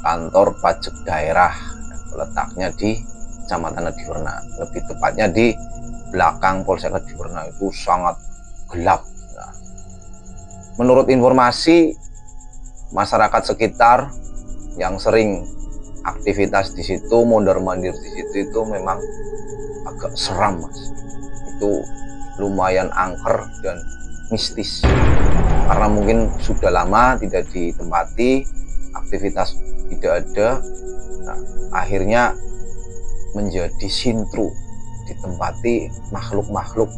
kantor pajak daerah, letaknya di Kecamatan Adiwerna, lebih tepatnya di belakang Polsek Adiwerna. Itu sangat gelap. Nah, menurut informasi masyarakat sekitar yang sering aktivitas di situ, mondar-mandir di situ, itu memang agak seram, Mas. Itu lumayan angker dan mistis karena mungkin sudah lama tidak ditempati, aktivitas tidak ada. Nah, akhirnya menjadi sintru, ditempati makhluk-makhluk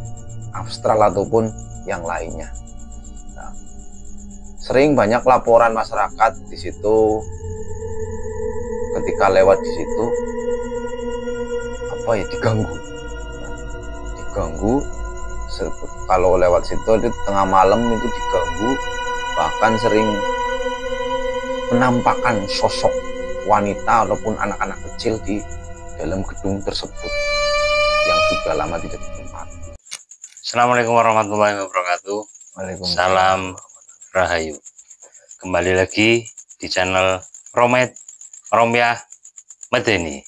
astral ataupun yang lainnya. Nah, sering banyak laporan masyarakat di situ ketika lewat di situ diganggu. Kalau lewat situ di tengah malam itu diganggu, bahkan sering penampakan sosok wanita ataupun anak-anak kecil di dalam gedung tersebut yang sudah lama tidak ditempati. Assalamualaikum warahmatullahi wabarakatuh. Salam Rahayu. Kembali lagi di channel Romya Medeni.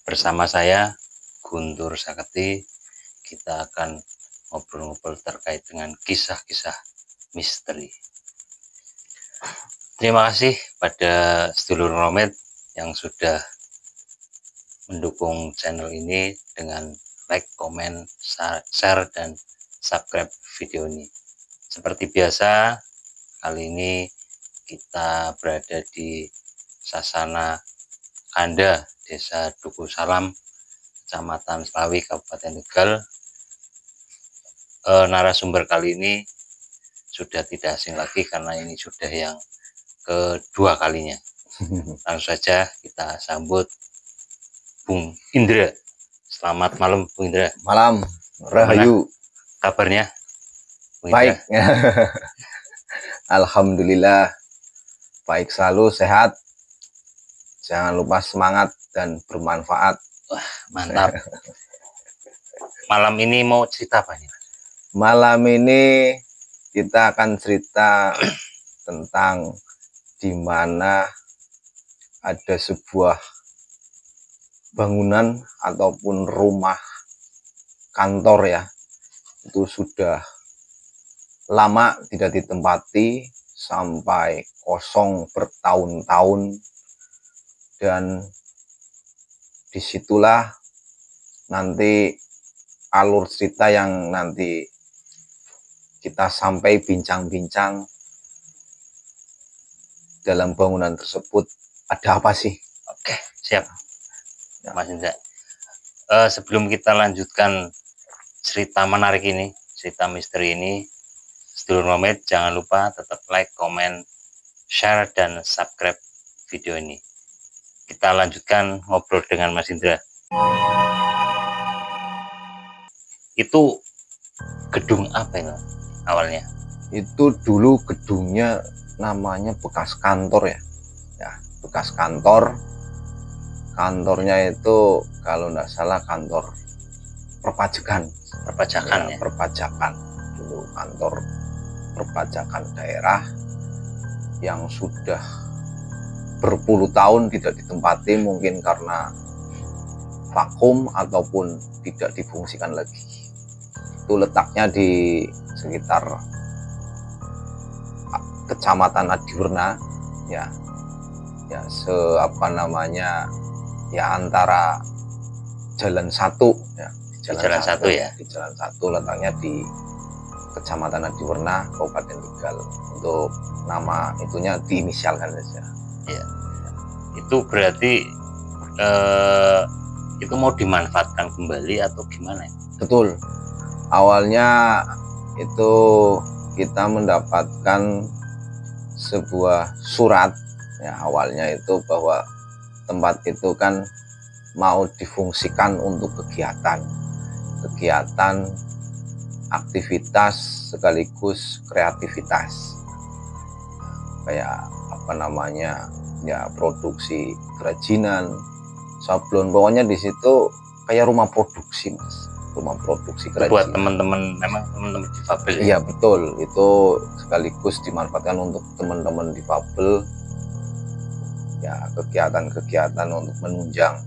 Bersama saya Guntur Saketi, kita akan ngobrol-ngobrol terkait dengan kisah-kisah misteri. Terima kasih pada sedulur Romet yang sudah mendukung channel ini dengan like, komen, share, dan subscribe video ini. Seperti biasa, kali ini kita berada di Sasana Kanda, Desa Duku Salam, Kecamatan Slawi, Kabupaten Tegal. Narasumber kali ini sudah tidak asing lagi karena ini sudah yang kedua kalinya. Langsung saja kita sambut Bung Indra. Selamat malam, Bung Indra. Malam, Rahayu. Kabarnya, Bung baik? Alhamdulillah, baik selalu, sehat. Jangan lupa semangat dan bermanfaat. Wah, mantap. Malam ini mau cerita apa nih? Malam ini kita akan cerita tentang di mana ada sebuah bangunan ataupun rumah kantor ya, itu sudah lama tidak ditempati sampai kosong bertahun-tahun, dan disitulah nanti alur cerita yang nanti kita sampai bincang-bincang dalam bangunan tersebut. Ada apa sih? Oke, siap ya, Mas Indra. Sebelum kita lanjutkan cerita menarik ini, cerita misteri ini, sedulur Romet jangan lupa tetap like, komen, share, dan subscribe video ini. Kita lanjutkan ngobrol dengan Mas Indra. Itu gedung apa ini awalnya? Itu dulu gedungnya namanya bekas kantor ya. Ya, bekas kantor. Kantornya itu kalau nggak salah kantor perpajakan. Perpajakan ya? Perpajakan. Dulu kantor perpajakan daerah yang sudah berpuluh tahun tidak ditempati, mungkin karena vakum ataupun tidak difungsikan lagi. Itu letaknya di sekitar Kecamatan Adiwerna ya, antara Jalan 1 ya, Jalan 1 ya. Di Jalan 1 letaknya di Kecamatan Adiwerna, Kabupaten Tegal. Untuk nama itunya diinisialkan saja. Ya. Itu berarti itu mau dimanfaatkan kembali atau gimana? Betul. Awalnya itu kita mendapatkan sebuah surat Ya, awalnya itu bahwa tempat itu kan mau difungsikan untuk kegiatan aktivitas sekaligus kreativitas, kayak apa namanya ya, produksi kerajinan, sablon, pokoknya di situ kayak rumah produksi mas, rumah produksi kerajinan buat teman-teman, memang teman-teman difabel ya? Iya betul, itu sekaligus dimanfaatkan untuk teman-teman difabel ya, kegiatan-kegiatan untuk menunjang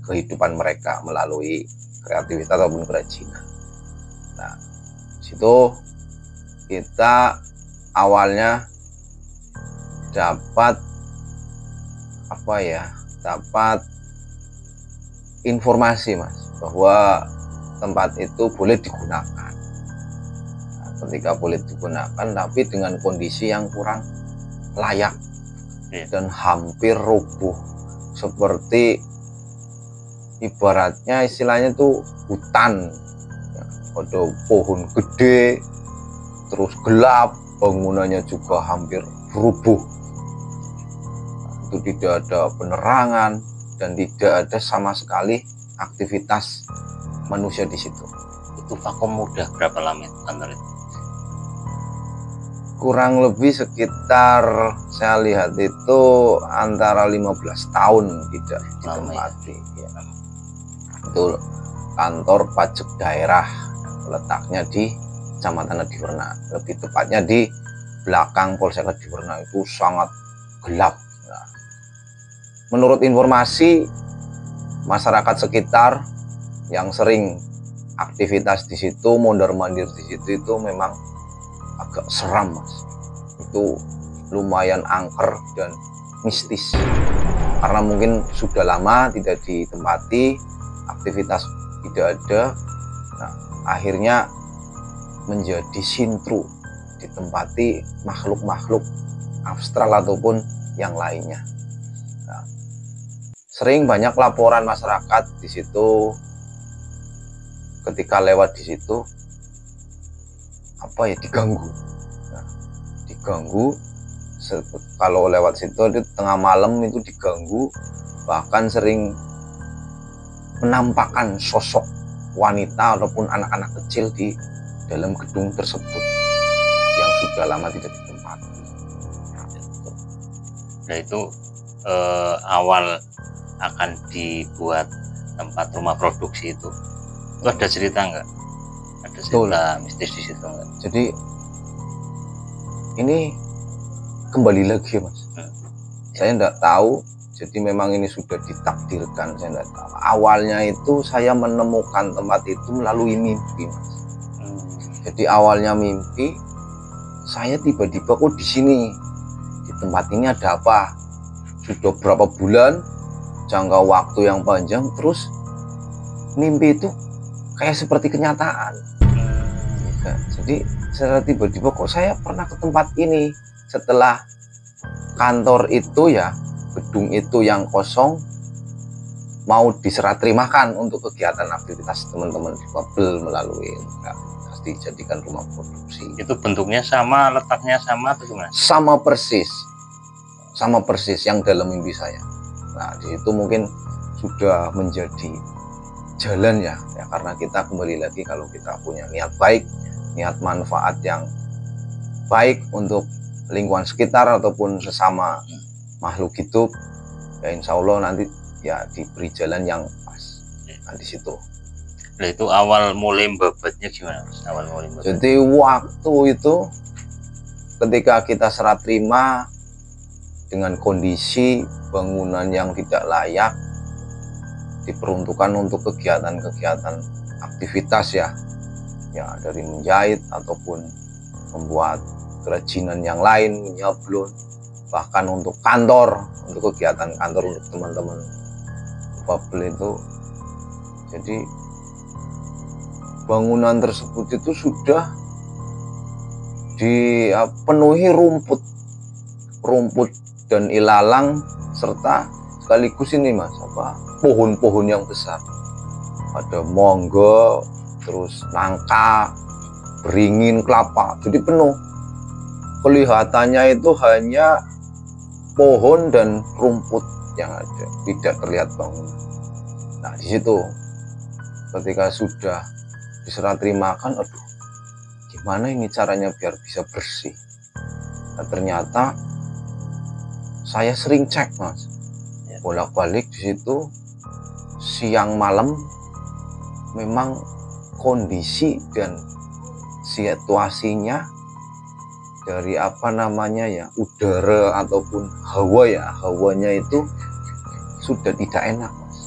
kehidupan mereka melalui kreativitas ataupun kerajinan. Nah, situ kita awalnya dapat dapat informasi mas, bahwa tempat itu boleh digunakan. Nah, ketika boleh digunakan tapi dengan kondisi yang kurang layak dan hampir rubuh, seperti ibaratnya istilahnya tuh hutan ya, ada pohon gede, terus gelap, bangunannya juga hampir rubuh. Itu tidak ada penerangan dan tidak ada sama sekali aktivitas manusia di situ. Itu vakum udah berapa lama kantor itu? Kurang lebih sekitar, saya lihat itu antara 15 tahun tidak ditempati ya. Itu kantor pajak daerah, letaknya di Kecamatan Adiwerna, lebih tepatnya di belakang Polsek Adiwerna. Itu sangat gelap. Nah, menurut informasi masyarakat sekitar yang sering aktivitas di situ, mondar-mandir di situ, itu memang agak seram mas. Itu lumayan angker dan mistis, karena mungkin sudah lama tidak ditempati, aktivitas tidak ada. Nah, akhirnya menjadi sintru, ditempati makhluk-makhluk abstrak ataupun yang lainnya. Nah, sering banyak laporan masyarakat di situ ketika lewat di situ diganggu. Nah, diganggu kalau lewat situ di tengah malam itu diganggu, bahkan sering menampakkan sosok wanita ataupun anak-anak kecil di dalam gedung tersebut yang sudah lama tidak ditempati. Nah itu awal akan dibuat tempat rumah produksi itu ada cerita nggak? Ada cerita mistis di situ nggak? Jadi ini kembali lagi mas, saya tidak tahu. Jadi memang ini sudah ditakdirkan, saya tidak tahu. Awalnya itu saya menemukan tempat itu melalui mimpi mas. Jadi awalnya mimpi, saya tiba-tiba kok di sini, di tempat ini ada apa? Sudah berapa bulan, jangka waktu yang panjang, terus mimpi itu kayak seperti kenyataan. Nah, jadi secara tiba-tiba kok saya pernah ke tempat ini setelah kantor itu ya, gedung itu yang kosong mau diserah terimakan untuk kegiatan aktivitas teman-teman difabel melalui dijadikan rumah produksi. Itu bentuknya sama, letaknya sama atau gimana? Sama persis yang dalam mimpi saya. Nah, di situ mungkin sudah menjadi jalan ya, karena kita kembali lagi, kalau kita punya niat baik, niat manfaat yang baik untuk lingkungan sekitar ataupun sesama makhluk hidup, ya insya Allah nanti ya diberi jalan yang pas. Nah, di situ. Nah, itu awal mulai babatnya gimana mas? Awal mulai babat. Jadi waktu itu ketika kita serah terima dengan kondisi bangunan yang tidak layak, diperuntukkan untuk kegiatan-kegiatan aktivitas ya dari menjahit ataupun membuat kerajinan yang lain, menyablon, bahkan untuk kantor, untuk kegiatan kantor untuk teman-teman difabel itu. Jadi bangunan tersebut itu sudah dipenuhi rumput dan ilalang, serta sekaligus ini mas, pohon-pohon yang besar. Ada mangga, terus nangka, beringin, kelapa, jadi penuh. Kelihatannya itu hanya pohon dan rumput yang ada, tidak terlihat bangunan. Nah di situ ketika sudah diserah terimakan, aduh gimana ini caranya biar bisa bersih. Nah, ternyata saya sering cek mas, bolak-balik di situ siang malam, memang kondisi dan situasinya dari apa namanya ya, udara ataupun hawa ya, hawanya itu sudah tidak enak mas.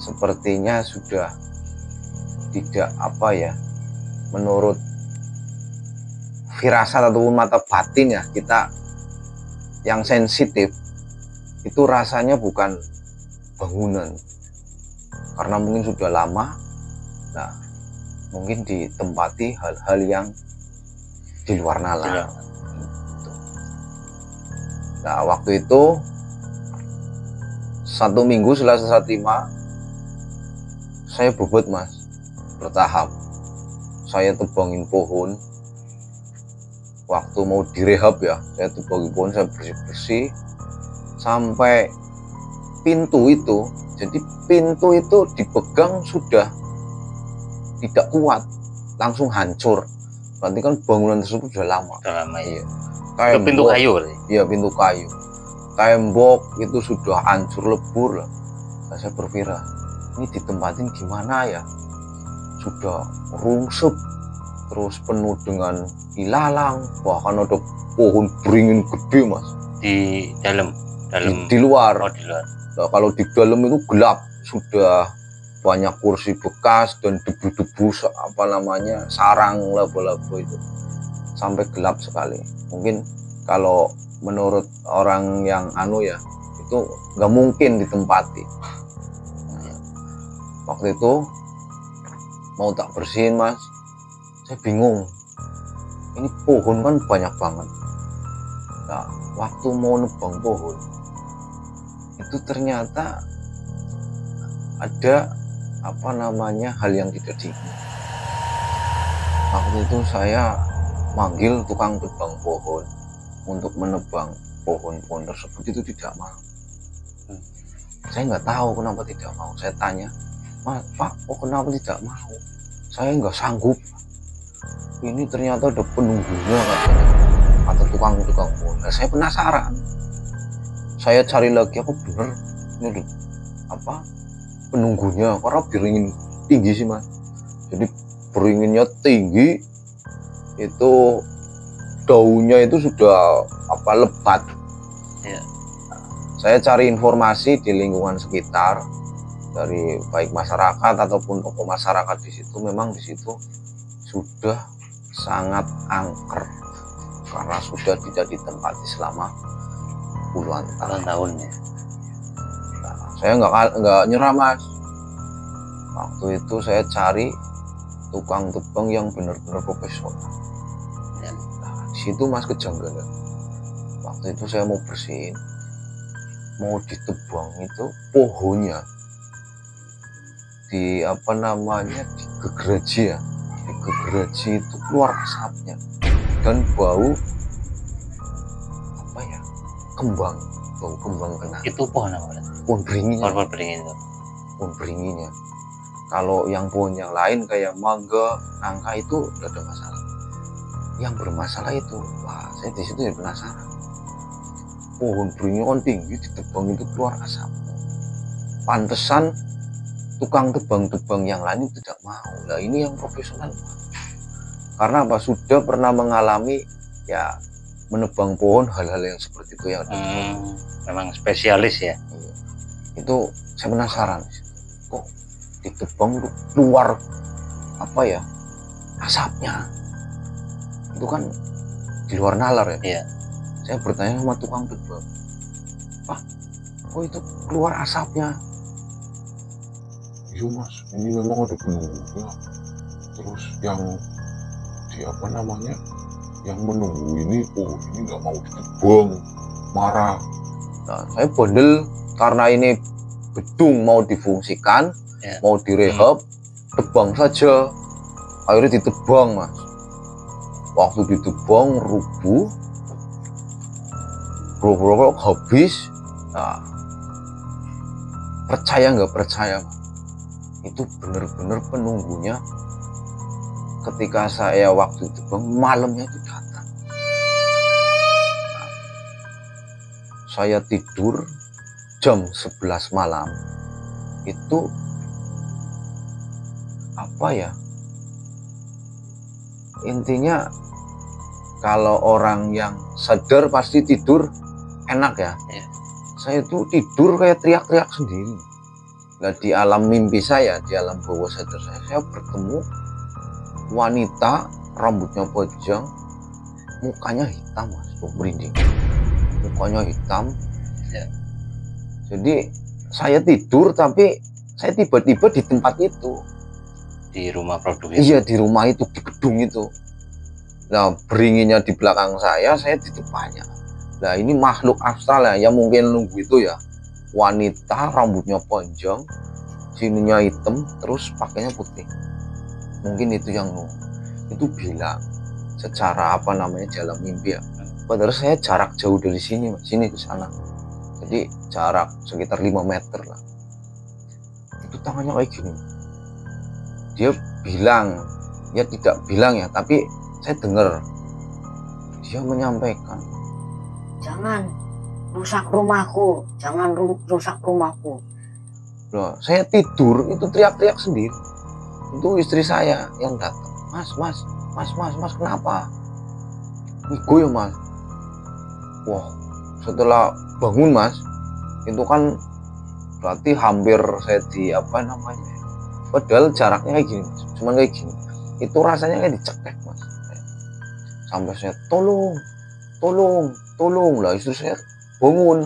Sepertinya sudah tidak apa ya, menurut firasat ataupun mata batin ya, kita yang sensitif itu rasanya bukan bangunan, karena mungkin sudah lama. Nah mungkin ditempati hal-hal yang di luar nalar. Nah waktu itu 1 minggu setelah serah terima, saya bobot mas, bertahap. Saya tebangin pohon. Waktu mau direhab ya, saya tebangin pohon, saya bersih-bersih sampai pintu itu. Jadi pintu itu dipegang sudah tidak kuat, langsung hancur. Berarti kan bangunan tersebut sudah lama. Sudah lama ya. Tembok, pintu kayu. Iya pintu kayu. Tembok itu sudah hancur lebur lah. Nah, saya berpikir ini ditempatin gimana ya? Sudah rungsep, terus penuh dengan ilalang, bahkan ada pohon beringin gede mas. Di dalam. Di luar. Oh, di luar. Nah, kalau di dalam itu gelap, sudah banyak kursi bekas dan debu-debu apa namanya, sarang laba-laba itu, sampai gelap sekali. Mungkin kalau menurut orang yang anu ya, itu nggak mungkin ditempati. Nah, waktu itu mau tak bersihin mas, saya bingung, ini pohon kan banyak banget. Nah waktu mau nebang pohon itu ternyata ada apa namanya, hal yang tidak diinginkan. Waktu itu saya manggil tukang tebang pohon untuk menebang pohon-pohon tersebut, itu tidak mau. Saya nggak tahu kenapa tidak mau. Saya tanya, Mas, Pak, kok kenapa tidak mau? Saya nggak sanggup. Ini ternyata ada penunggunya katanya, atau tukang-tukang pohon. Nah, saya penasaran. Saya cari lagi, apa bener ini apa penunggunya, karena beringin tinggi sih mas. Jadi beringinnya tinggi, itu daunnya itu sudah apa, lebat ya. Saya cari informasi di lingkungan sekitar, dari baik masyarakat ataupun tokoh masyarakat di situ, memang di situ sudah sangat angker karena sudah tidak ditempati selama puluhan tahun ya. Saya nggak nyerah mas. Waktu itu saya cari tukang tebang yang benar-benar profesional. Nah, di situ mas kejanggalan. Waktu itu saya mau bersihin, mau ditebang itu pohonnya di apa namanya, digegeraji ya, digegeraji itu keluar asapnya dan bau apa ya, kembang, bau kembang kena. Itu pohon apa? Pohon beringinnya. Pohon beringin itu. Pohon beringinnya. Kalau yang pohon yang lain kayak mangga, nangka itu tidak ada masalah. Yang bermasalah itu, wah saya di situ jadi penasaran. Pohon beringin kan tinggi, ditebang itu keluar asap. Pantesan tukang tebang-tebang yang lain itu tidak mau. Nah ini yang profesional. Karena apa? Sudah pernah mengalami ya, menebang pohon, hal-hal yang seperti itu yang memang spesialis ya. Itu saya penasaran, kok ditebang keluar apa ya, asapnya itu kan di luar nalar ya. Iya. Saya bertanya sama tukang tebang, Pak, kok itu keluar asapnya? Iya mas, ini memang ada penunggunya. Terus yang di apa namanya, yang menunggu ini, oh ini nggak mau ditebang, marah. Nah, saya bondel karena ini gedung mau difungsikan, ya, mau direhab, tebang saja. Akhirnya ditebang mas. Waktu ditebang rubuh, bro habis. Nah, percaya nggak percaya, itu bener-bener penunggunya ketika saya waktu itu malamnya itu datang. Nah, saya tidur jam 11 malam itu apa ya, intinya kalau orang yang sadar pasti tidur enak ya. Saya itu tidur kayak teriak-teriak sendiri. Nah, di alam mimpi saya, di alam bawah sadar saya bertemu wanita, rambutnya panjang, mukanya hitam, Mas, merinding. Mukanya hitam. Ya. Jadi saya tidur, tapi saya tiba-tiba di tempat itu. Di rumah produk itu? Iya, di rumah itu, di gedung itu. Nah, beringinya di belakang saya di depannya. Nah, ini makhluk astral ya, yang mungkin nunggu itu ya. Wanita, rambutnya panjang, sininya hitam, terus pakainya putih. Mungkin itu yang nunggu. Itu bilang secara apa namanya, dalam mimpi ya. Padahal saya jarak jauh dari sini, sini ke sana. Jadi jarak sekitar 5 meter lah. Itu tangannya kayak gini. Dia bilang, ya tidak bilang ya, tapi saya dengar dia menyampaikan, jangan rusak rumahku, jangan rusak rumahku. loh, saya tidur itu teriak-teriak sendiri. Itu istri saya yang datang, mas kenapa? Iku ya mas. Wah, setelah bangun mas, itu kan berarti hampir saya di apa namanya, padahal jaraknya kayak gini, cuman kayak gini, itu rasanya kayak dicekek mas. Sampai saya tolong lah, istri saya bangun,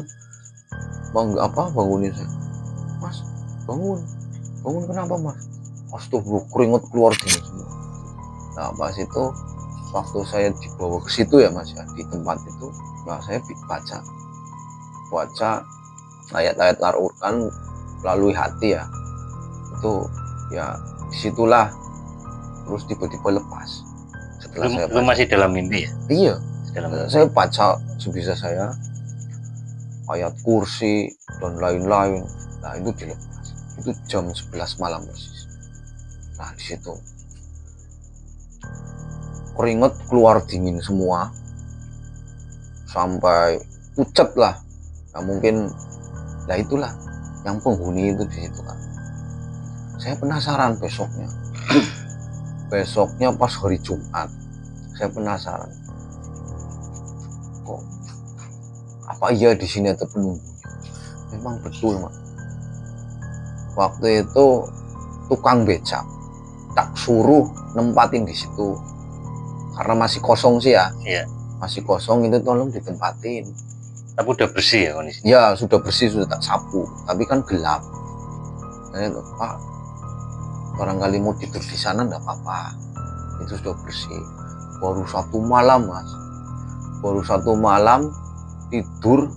bangunin saya, mas bangun kenapa mas? Astaga, keringet keluar gini semua. Nah pas itu waktu saya dibawa ke situ ya mas ya, di tempat itu, nah saya baca ayat-ayat Al-Quran melalui hati ya, itu ya disitulah terus tiba-tiba lepas. Setelah saya baca, masih dalam mimpi ya? Iya, dalam saya baca sebisa saya ayat kursi dan lain-lain. Nah itu dilepas, itu jam 11 malam persis. Nah di situ keringet keluar dingin semua sampai pucat lah. Nah mungkin, nah itulah yang penghuni itu di situ kan. Saya penasaran besoknya pas hari Jumat, saya penasaran, kok apa iya di sini ada penunggunya? Memang betul mas. Waktu itu tukang becak tak suruh nempatin di situ karena masih kosong sih ya. Iya. Masih kosong, itu tolong ditempatin. Tapi udah bersih ya kondisinya? Ya sudah bersih, sudah tak sapu, tapi kan gelap. Saya Pak, barangkali mau tidur di sana enggak apa-apa, itu sudah bersih. Baru 1 malam mas, baru 1 malam tidur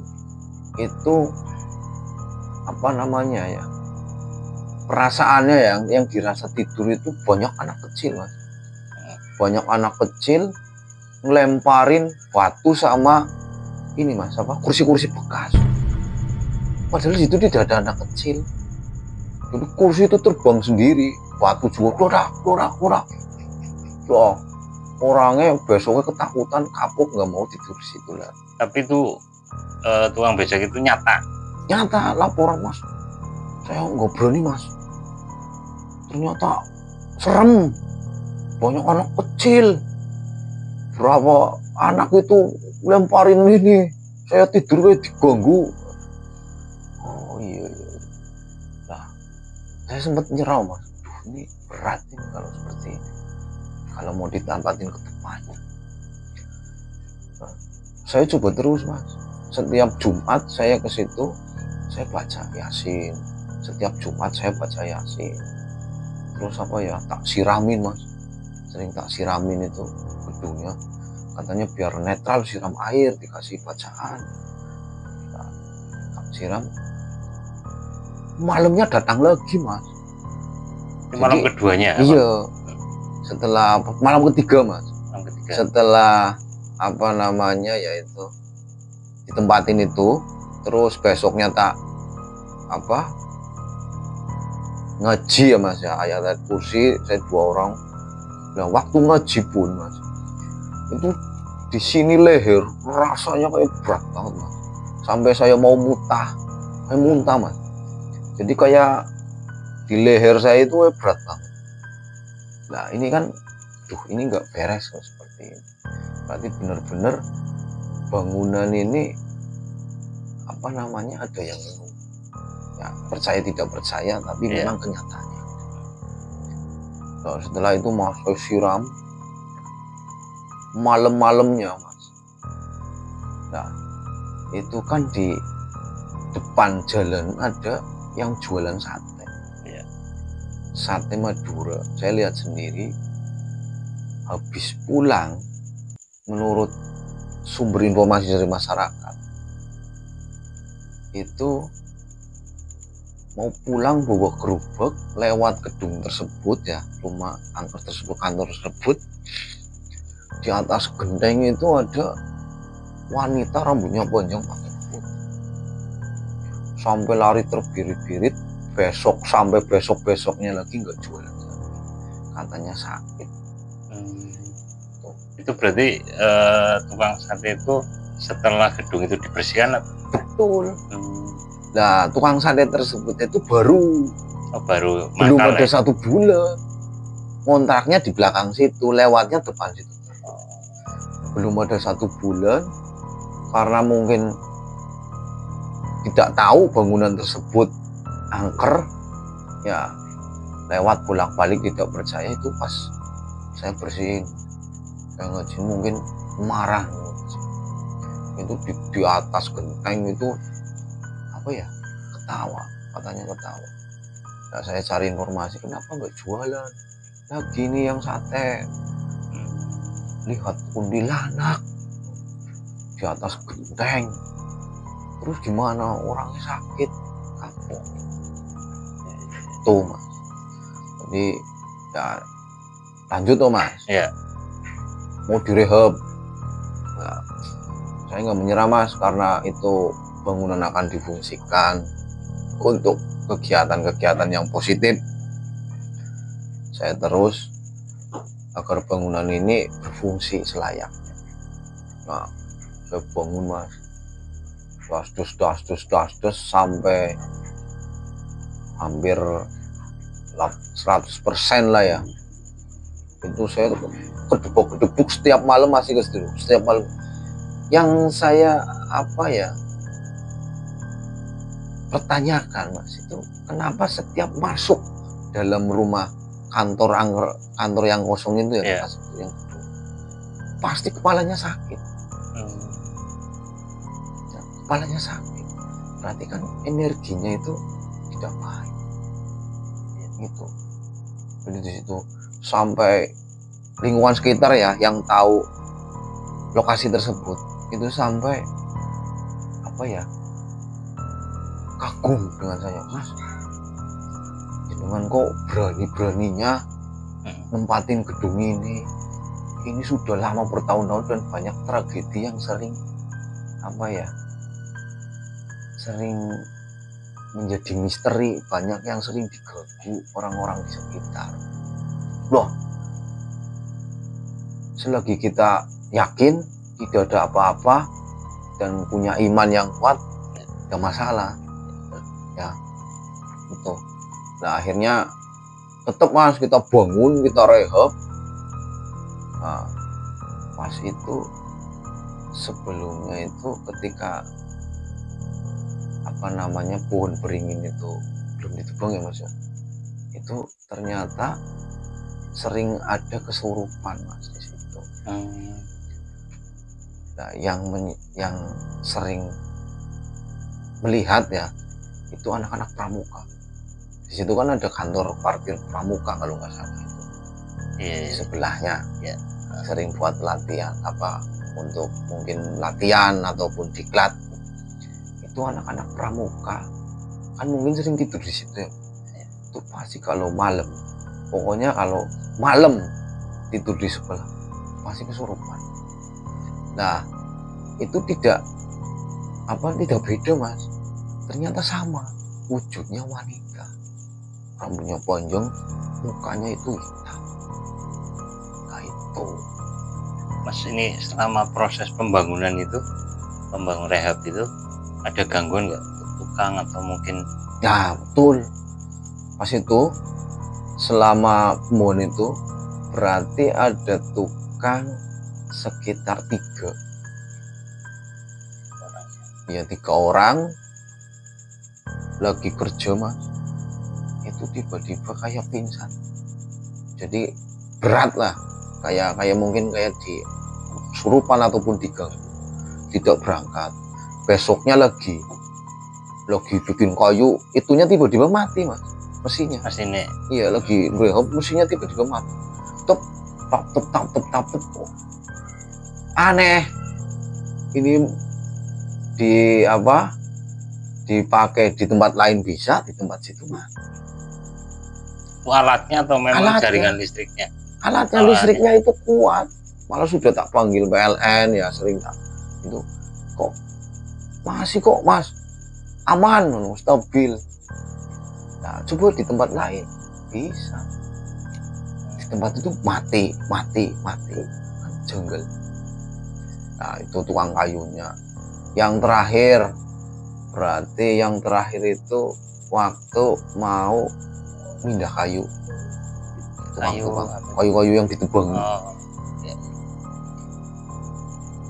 itu apa namanya ya, perasaannya yang dirasa tidur itu banyak anak kecil mas, banyak anak kecil ngelemparin batu sama ini mas, apa, kursi-kursi bekas. Padahal di situ tidak ada anak kecil. Jadi kursi itu terbang sendiri, batu juga keluar. Loh, orangnya besoknya ketakutan, kapok, nggak mau tidur di situ lah. Tapi itu tukang becak itu nyata Laporan mas, saya nggak berani mas. Ternyata serem, banyak anak kecil, berapa anak itu lemparin ini, saya tidur kayak diganggu. Oh iya. Nah, saya sempat nyerah mas. Ini berat ini kalau seperti ini, kalau mau ditampatin ke depannya. Nah, saya coba terus mas. Setiap Jumat saya ke situ, saya baca Yasin. Setiap Jumat saya baca Yasin. Terus apa ya, tak siramin mas. Sering tak siramin itu gedungnya. Katanya biar netral, siram air, dikasih bacaan. Nah, tak siram. Malamnya datang lagi mas. Malam keduanya? Iya. Setelah malam ketiga mas. Malam ketiga. Setelah apa namanya yaitu ditempatin itu, terus besoknya tak ngaji ya Mas ya, ayat kursi, saya 2 orang. Nah waktu ngaji pun Mas, itu di sini leher rasanya kayak berat banget Mas, sampai saya mau muntah Mas. Jadi kayak di leher saya itu berat banget. Nah ini kan, ini nggak beres kok seperti ini. Berarti benar-benar bangunan ini ada yang ya, percaya tidak percaya, tapi memang kenyataannya. Nah, setelah itu Mas, saya siram malam-malamnya Mas. Nah itu kan di depan jalan ada yang jualan sate, sate Madura. Saya lihat sendiri, habis pulang, menurut sumber informasi dari masyarakat, itu mau pulang bawa gerobak lewat gedung tersebut ya, rumah kantor tersebut, di atas genteng itu ada wanita rambutnya panjang pakai putih, sampai lari terbirit-birit. Sampai besoknya lagi nggak jualan, katanya sakit. Itu berarti tukang sate itu setelah gedung itu dibersihkan? Betul. Nah tukang sate tersebut itu belum ada 1 bulan, kontraknya di belakang situ, lewatnya depan situ. Belum ada 1 bulan, karena mungkin tidak tahu bangunan tersebut angker ya, lewat bolak-balik tidak percaya. Itu pas saya bersihin, saya ngaji, mungkin marah itu di atas genteng itu ketawa, katanya ketawa. Nah saya cari informasi, kenapa nggak jualan? Nah gini yang sate, lihat kuntilanak di atas genteng, terus gimana orangnya sakit, kapok tuh Mas. Jadi ya lanjut tuh Mas, mau direhab. Nah, saya nggak menyerah Mas, karena itu bangunan akan difungsikan untuk kegiatan-kegiatan yang positif. Saya terus agar bangunan ini berfungsi selayaknya. Nah saya bangun Mas, das sampai hampir 100% lah ya. Itu saya kedebuk setiap malam, masih setiap malam. Yang saya pertanyakan Mas, itu kenapa setiap masuk dalam rumah kantor yang kosong itu ya, yang pasti kepalanya sakit. Nah, kepalanya sakit, berarti kan energinya itu tidak baik gitu. Jadi di situ sampai lingkungan sekitar ya, yang tahu lokasi tersebut, itu sampai kagum dengan saya. Mas, jenengan kok berani-beraninya nempatin gedung ini sudah lama bertahun-tahun, dan banyak tragedi yang sering sering menjadi misteri, banyak yang sering diganggu orang-orang di sekitar. Loh, selagi kita yakin tidak ada apa-apa dan punya iman yang kuat, tidak masalah ya itu. Nah akhirnya tetap Mas, kita bangun, kita rehab. Nah, pas itu sebelumnya itu ketika pohon beringin itu belum ditebang ya Mas ya, itu ternyata sering ada kesurupan Mas di situ. Nah, yang sering melihat ya itu anak-anak pramuka. Di situ kan ada kantor parkir pramuka kalau nggak salah itu. Di sebelahnya sering buat latihan untuk mungkin latihan ataupun diklat. Itu anak-anak pramuka kan mungkin sering tidur di situ ya. Itu pasti kalau malam, pokoknya kalau malam tidur di sebelah pasti kesurupan. Nah itu tidak apa tidak beda mas, ternyata sama wujudnya wanita, rambutnya panjang, mukanya itu hitam. Nah itu Mas, ini selama proses pembangunan itu, pembangun rehab itu, ada gangguan nggak tukang atau mungkin? ya betul, pas itu selama pembangunan itu berarti ada tukang sekitar 3 orang lagi kerja mas, itu tiba-tiba kayak pingsan, jadi berat lah, kayak mungkin kayak di surupan ataupun diganggu, tidak berangkat. Besoknya lagi bikin kayu, itunya tiba-tiba mati mas, mesinnya. Iya, lagi rehab, mesinnya tiba-tiba mati. Tep, tap. Aneh, ini dipakai di tempat lain bisa, di tempat situ mati. Alatnya atau memang jaringan listriknya? Alatnya listriknya itu kuat, malah sudah tak panggil PLN ya, sering tak itu kok masih kok mas aman, stabil. Nah coba di tempat lain bisa, di tempat itu mati kan jungle. Nah itu tukang kayunya. Yang terakhir berarti itu waktu mau pindah kayu yang ditebang.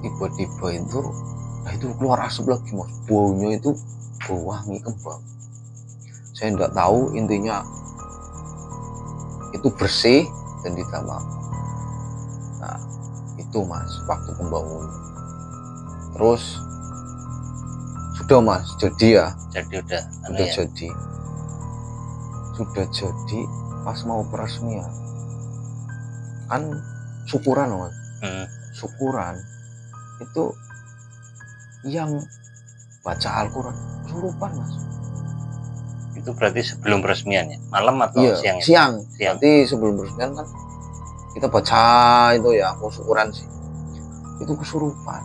Tiba-tiba itu, nah itu keluar asap lagi mas, baunya itu bau wangi kembang. Saya tidak tahu, intinya itu bersih dan ditambah. Nah itu mas waktu pembangunan. Terus sudah mas jadi sudah jadi pas mau peresmian kan syukuran mas. Syukuran itu yang baca Al-Quran kesurupan mas. Itu berarti sebelum peresmian ya, malam atau iya, siang. Nanti sebelum peresmian kan kita baca itu ya, mau syukuran sih, itu kesurupan.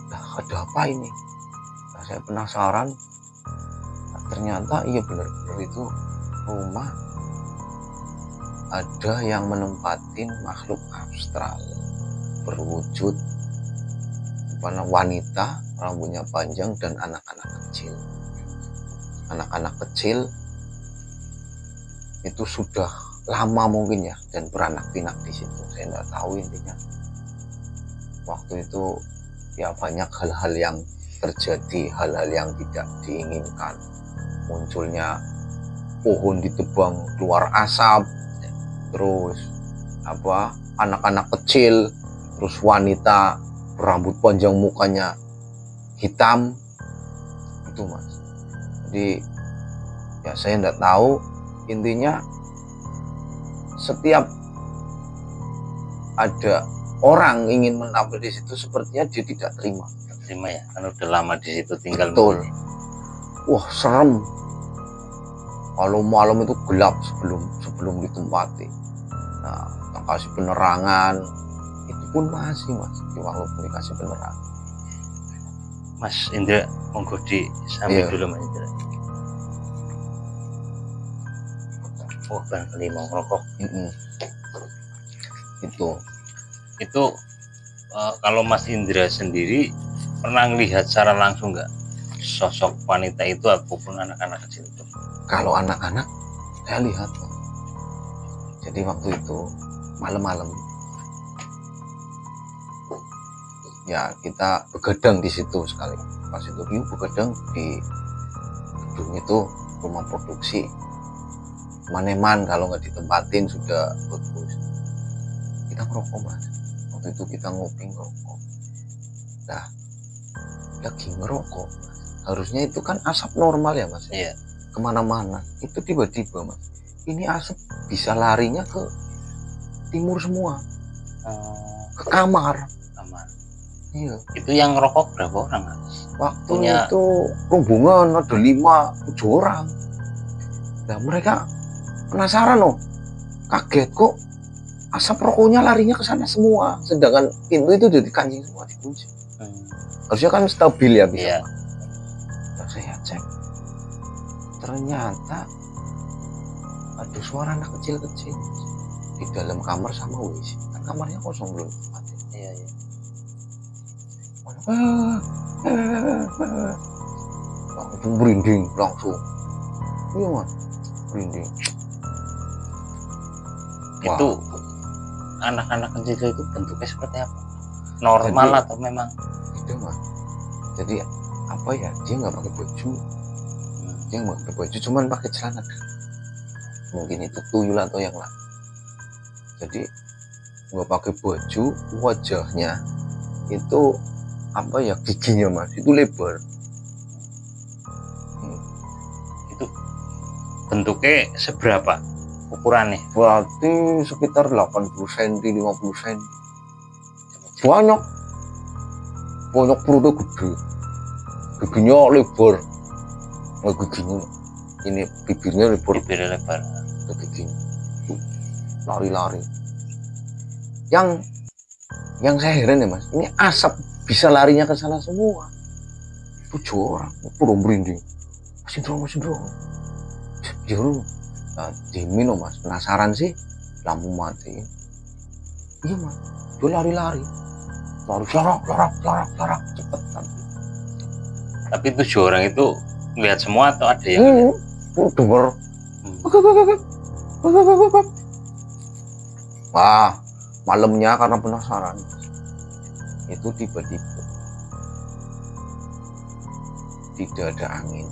Nah ada apa ini? Nah, saya penasaran. Nah, ternyata iya benar-benar itu rumah ada yang menempatin makhluk astral berwujud wanita, rambutnya panjang, dan anak-anak kecil. Anak-anak kecil itu sudah lama mungkin ya, dan beranak pinak di situ. Saya tidak tahu intinya. Waktu itu ya banyak hal-hal yang terjadi, hal-hal yang tidak diinginkan. Munculnya pohon ditebang keluar asap, terus anak-anak kecil, terus wanita rambut panjang mukanya hitam, itu mas. Jadi ya saya tidak tahu, intinya setiap ada orang ingin menampil di situ sepertinya dia tidak terima ya, kan udah lama di situ tinggal. Betul. Wah serem, kalau malam itu gelap sebelum ditempati. Nah kita kasih penerangan, itu pun masih mas, walaupun dikasih penerangan. Mas Indra, monggo disambil dulu Mas Indra. Oh barangkali mau ngerokok. Itu kalau Mas Indra sendiri pernah melihat secara langsung nggak sosok wanita itu ataupun anak-anak kecil itu? Kalau anak-anak saya lihat, jadi waktu itu malam-malam ya kita begadang di situ sekali. Pas itu begadang di gedung itu, rumah produksi. Maneman kalau nggak ditempatin sudah bagus. Kita ngerokok mas. Waktu itu kita ngopi ngerokok. Nah lagi ngerokok mas, harusnya itu kan asap normal ya mas. Iya. Kemana-mana itu tiba-tiba mas, ini asap bisa larinya ke timur semua, ke kamar. Iya. Itu yang ngerokok berapa orang mas? Waktu itu rombongan ada 5-7 orang. Nah mereka penasaran loh, kaget kok asap rokoknya larinya ke sana semua, sedangkan pintu itu udah dikancing semua, dikunci. Harusnya kan stabil ya bisa. Iya. Nah, saya cek, ternyata ada suara anak kecil-kecil di dalam kamar sama WC. Kan kamarnya kosong belum tempatnya. Iya, iya. Langsung merinding langsung. Iya mas, merinding. Itu Wah, anak-anak kecil itu bentuknya seperti apa? Normal Jadi- atau memang itu mas. Jadi apa ya? Dia nggak pakai baju. Dia nggak pakai baju, cuman pakai celana. Mungkin itu tuyul atau yang lain. Jadi nggak pakai baju, wajahnya itu apa ya, giginya mas itu lebar. itu bentuknya seberapa ukurannya? Berarti sekitar 80 cm, 50 cm. Banyak perutnya gede, giginya lebar. Nggak giginya, ini bibirnya lebar, Bibirnya lebar. ke giginya. Lari-lari. Yang saya heran ya mas, ini asap bisa larinya ke sana semua. 7 orang, udah merinding. Masih dorong. Jauh. Nah, diminum mas, penasaran sih, lampu mati. Iya mas, dia lari-lari. Lari, larak, cepetan. Tapi 7 orang itu lihat semua atau ada yang Denger. Wah, malamnya karena penasaran, itu tiba-tiba tidak ada angin,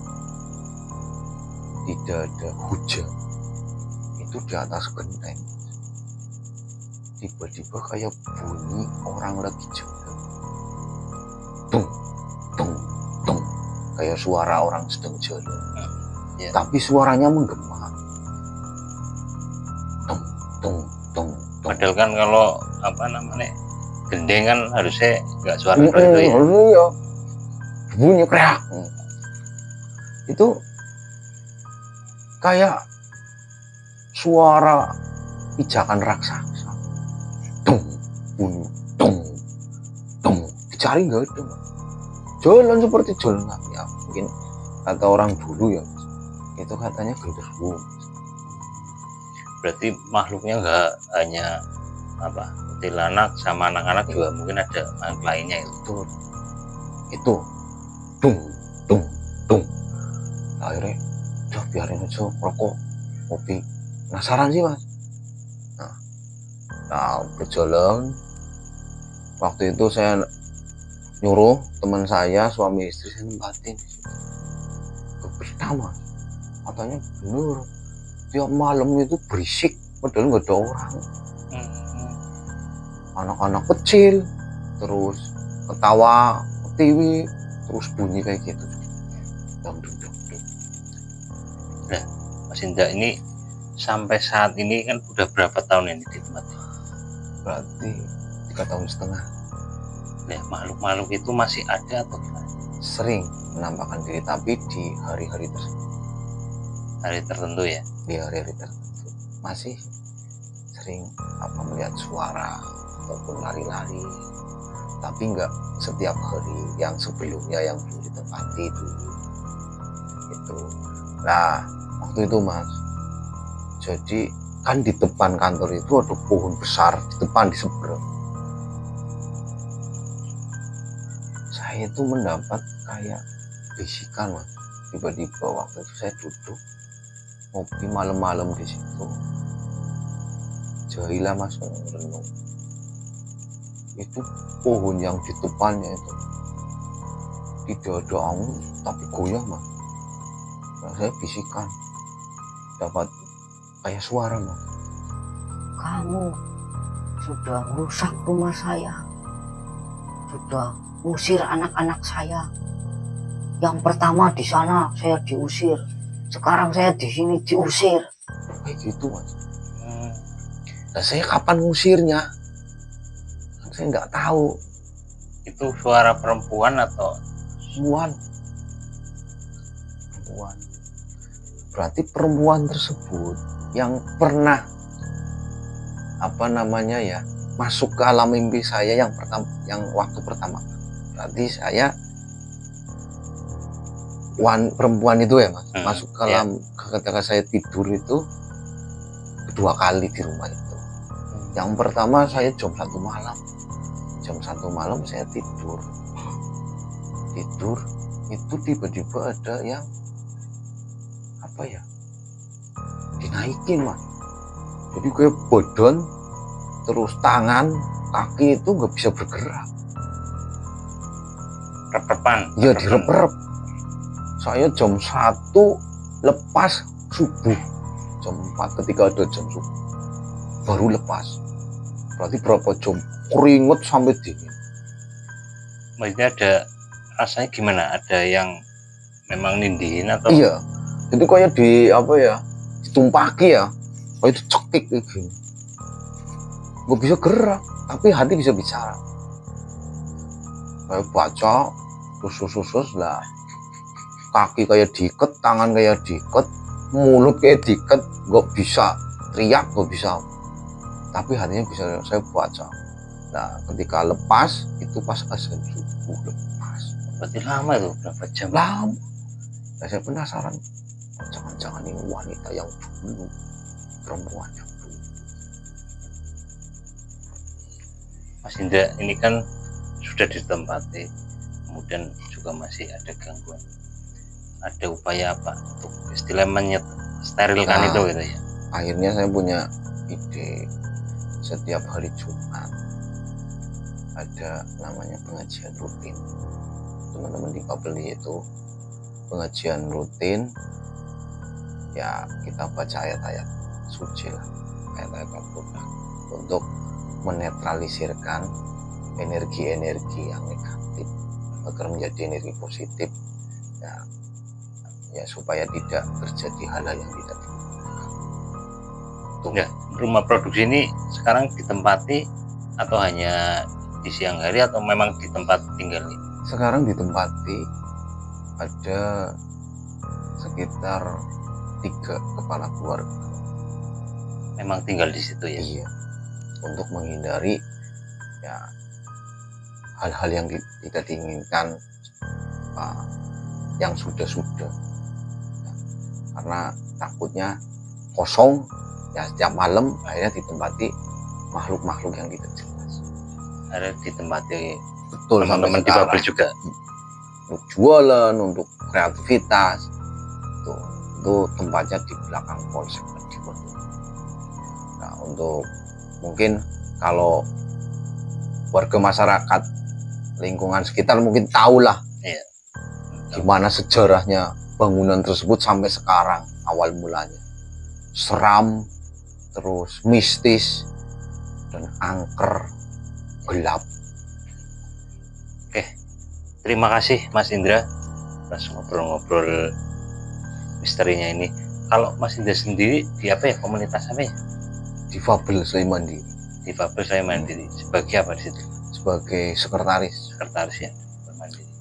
tidak ada hujan, itu di atas genteng tiba-tiba kayak bunyi orang lagi jalan, tung tung tung, kayak suara orang sedang jalan. Ya. Tapi suaranya menggema, tung tung tung. Padahal kan kalau apa namanya gendeng kan harusnya nggak suara seperti itu ya. Iya. Bunyi kreak. Itu kayak suara pijakan raksasa. Tung, bunyi, tung, tung. Dicari nggak ada. Jalan seperti jalan ya, mungkin kata orang dulu ya. Itu katanya genderuwo. Berarti makhluknya nggak hanya apa kuntilanak sama anak-anak juga mungkin ada makhluk lainnya itu. Itu tung tung tung. Akhirnya udah biarin aja rokok kopi, penasaran sih mas. Nah berjalan, waktu itu saya nyuruh teman saya, suami istri saya nempatin ke pertama, katanya bener tiap malam itu berisik padahal nggak ada orang. Anak-anak kecil terus ketawa ketiwi terus bunyi kayak gitu. Nah, Mas Indra ini sampai saat ini kan udah berapa tahun ini di tempat ini? Berarti 3,5 tahun. Nah, makhluk-makhluk itu masih ada atau gimana? Sering menampakkan diri tapi di hari-hari tersebut, Hari tertentu ya. di hari-hari tertentu masih sering apa melihat suara ataupun lari-lari, tapi nggak setiap hari yang sebelumnya yang belum ditempati itu. Nah waktu itu mas, jadi kan di depan kantor itu ada pohon besar di depan, di seberang. Saya itu mendapat kayak bisikan mas, tiba-tiba waktu itu saya duduk ngopi malam-malam di situ, jahilah mas renung. Itu pohon yang di depannya itu tidak ada angin tapi goyah mas. Nah, saya bisikan, dapat kayak suara mas. Kamu sudah merusak rumah saya, sudah usir anak-anak saya. Yang pertama di sana saya diusir, sekarang saya di sini diusir. Kayak gitu mas. Nah saya kapan ngusirnya? Saya nggak tahu. Itu suara perempuan atau Perempuan. Berarti perempuan tersebut yang pernah apa namanya ya masuk ke alam mimpi saya yang pertama, yang waktu pertama Berarti saya perempuan itu ya Mas, masuk ke dalam ketika saya tidur itu kedua kali di rumah itu. Yang pertama saya jam 1 malam. Jam 1 malam saya tidur itu tiba-tiba ada yang apa ya, dinaikin Mas. Jadi kayak badan terus tangan kaki itu nggak bisa bergerak, Rep-repan. ya direp-rep. Saya jam 1 lepas subuh, jam 4 ketika ada jam subuh baru lepas. Berarti berapa jam keringet sampai dingin. Maksudnya ada rasanya gimana? Ada yang memang nindihin atau? Iya, jadi kayak di apa ya, ditumpaki ya, kayak dicekik kayak gini. Nggak bisa gerak, tapi hati bisa bicara. Kayak baca, terus lah. Kaki kayak diikat, tangan kayak diikat, mulut kayak diikat, nggak bisa teriak, nggak bisa. Tapi hatinya bisa saya baca. Nah, ketika lepas itu pas azan subuh lepas. Berarti lama itu, berapa jam? Lama. Nah, saya penasaran, jangan-jangan ini wanita yang dulu, perempuan yang dulu. Mas Indra, ini kan sudah ditempati, kemudian juga masih ada gangguan. Ada upaya apa untuk istilahnya sterilkan Nah, itu gitu ya? Akhirnya saya punya ide, setiap hari Jumat ada namanya pengajian rutin. Teman-teman di Papeli itu pengajian rutin, ya kita baca ayat-ayat suci lah, ayat-ayat Al-Quran untuk menetralisirkan energi-energi yang negatif agar menjadi energi positif, ya supaya tidak terjadi hal-hal yang tidak diinginkan. Ya, rumah produksi ini sekarang ditempati atau hanya di siang hari atau memang di tempat tinggal ini? Sekarang ditempati ada sekitar 3 kepala keluarga. Memang tinggal di situ ya? Iya, untuk menghindari ya hal-hal yang tidak diinginkan, yang sudah-sudah, karena takutnya kosong ya, setiap malam akhirnya ditempati makhluk-makhluk yang tidak jelas. Ada ditempati Betul, teman-teman di pabrik juga? Untuk jualan, untuk kreativitas, itu tempatnya di belakang Polsek Madiun. Nah, untuk mungkin kalau warga masyarakat lingkungan sekitar mungkin tahulah gimana sejarahnya bangunan tersebut sampai sekarang. Awal mulanya seram, terus mistis dan angker, gelap. Oke, terima kasih Mas Indra atas ngobrol-ngobrol misterinya ini. Kalau Mas Indra sendiri di apa ya, komunitas apa ya? Difabel Saya Mandiri. Difabel Saya Mandiri. Sebagai apa di situ? Sebagai sekretaris. Sekretaris ya, Mandiri.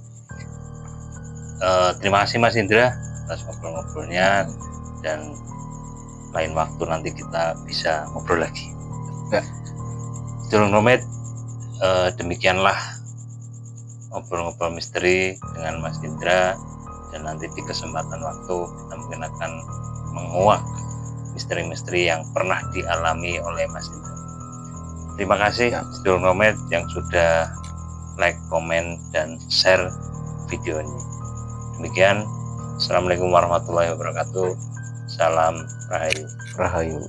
Terima kasih Mas Indra atas ngobrol-ngobrolnya, dan lain waktu nanti kita bisa ngobrol lagi. Ya. Sedulur Nomad, demikianlah ngobrol-ngobrol misteri dengan Mas Indra, dan nanti di kesempatan waktu kita mungkin akan menguak misteri-misteri yang pernah dialami oleh Mas Indra. Terima kasih sedulur Nomad yang sudah like, komen, dan share video ini. Demikian, Assalamualaikum warahmatullahi wabarakatuh. Salam Rahayu. Rahayu.